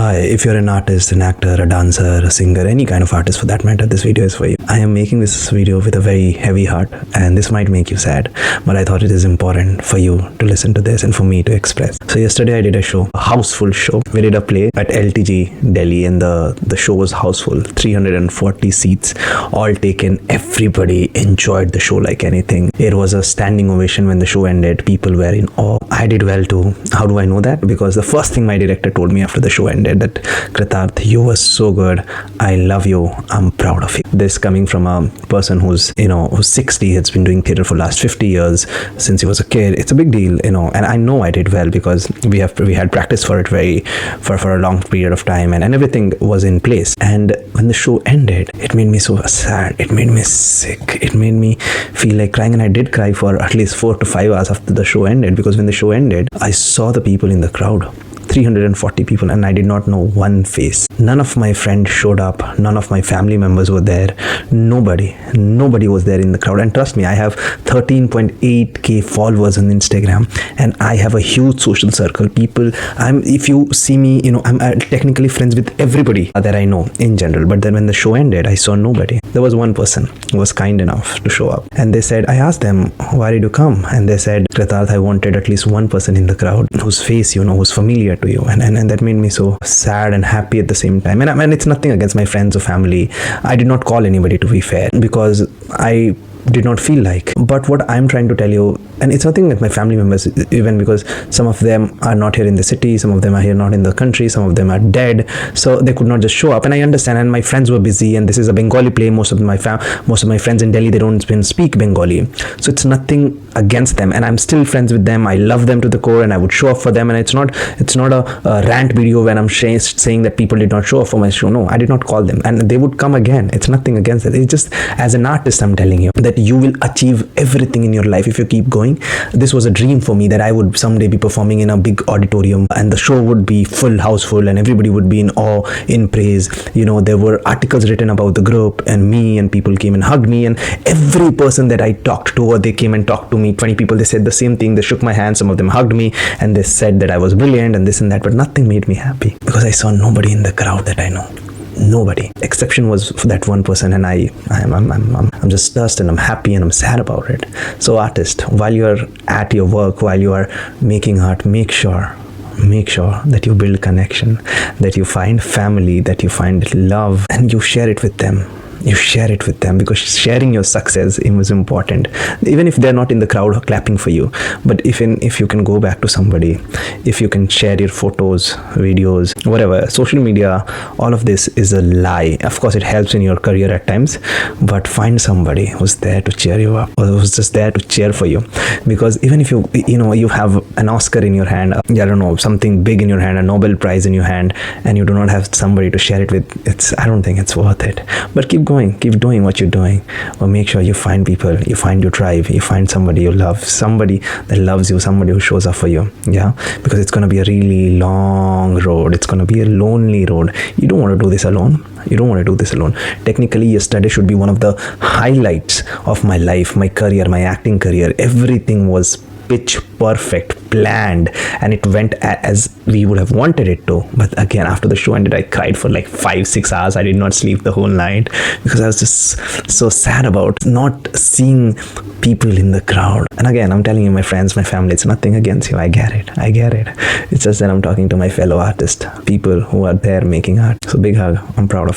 Hi, if you're an artist, an actor, a dancer, a singer, any kind of artist for that matter, this video is for you. I am making this video with a very heavy heart, and this might make you sad, but I thought it is important for you to listen to this and for me to express. So yesterday I did a show, a houseful show. We did a play at LTG Delhi, and the show was houseful, 340 seats, all taken. Everybody enjoyed the show like anything. It was a standing ovation when the show ended. People were in awe. I did well too. How do I know that? Because the first thing my director told me after the show ended, that Kritarth, you were so good. I love you. I'm proud of you. This coming from a person who's 60, has been doing theater for last 50 years since he was a kid. It's a big deal, and I know I did well because we had practiced for it for a long period of time, and everything was in place. And when the show ended, it made me so sad. It made me sick. It made me feel like crying, and I did cry for at least 4 to 5 hours after the show ended, because when the show ended, I saw the people in the crowd. 340 people, and I did not know one face. None of my friends showed up. None of my family members were there. Nobody was there in the crowd. And trust me, I have 13.8k followers on Instagram, and I have a huge social circle. If you see me, I'm technically friends with everybody that I know in general. But then when the show ended, I saw nobody. There was one person who was kind enough to show up, and they said, I asked them, why did you come? And they said, Kritarth, I wanted at least one person in the crowd whose face, who's familiar to you. And that made me so sad and happy at the same time. And it's nothing against my friends or family. I did not call anybody, to be fair, because I did not feel like. But what I'm trying to tell you, and it's nothing with my family members, even because some of them are not here in the city, some of them are here not in the country, some of them are dead, so they could not just show up. And I understand, and my friends were busy, and this is a Bengali play. Most of my friends in Delhi, they don't even speak Bengali, so it's nothing against them, and I'm still friends with them. I love them to the core, and I would show up for them. And it's not a rant video when I'm saying that people did not show up for my show. No, I did not call them, and they would come again. It's nothing against it. It's just, as an artist, I'm telling you that you will achieve everything in your life if you keep going. This was a dream for me, that I would someday be performing in a big auditorium, and the show would be house full, and everybody would be in awe, in praise. There were articles written about the group and me, and people came and hugged me, and every person that I talked to, or they came and talked to me, 20 people, they said the same thing. They shook my hand, some of them hugged me, and they said that I was brilliant and this and that, but nothing made me happy, because I saw nobody in the crowd that I know. Nobody. Exception was for that one person, and I'm just dust, and I'm happy and I'm sad about it. So artist, while you're at your work, while you are making art, make sure that you build connection, that you find family, that you find love, and you share it with them. Because sharing your success is important, even if they're not in the crowd clapping for you. But if you can go back to somebody, if you can share your photos, videos, whatever. Social media, all of this is a lie. Of course, it helps in your career at times, but find somebody who's there to cheer you up, or who's just there to cheer for you. Because even if you have an Oscar in your hand, I don't know, something big in your hand, a Nobel Prize in your hand, and you do not have somebody to share it with, I don't think it's worth it. But keep doing what you're doing, or make sure you find people, you find your tribe, you find somebody you love, somebody that loves you, somebody who shows up for you. Because it's going to be a really long road. It's going to be a lonely road. You don't want to do this alone. Technically, yesterday should be one of the highlights of my life, my career, my acting career. Everything was pitch perfect, planned, and it went as we would have wanted it to. But again, after the show ended, I cried for like 5-6 hours. I did not sleep the whole night, because I was just so sad about not seeing people in the crowd. And again, I'm telling you, my friends, my family, it's nothing against you. I get it. It's just that I'm talking to my fellow artists, people who are there making art. So big hug. I'm proud of you.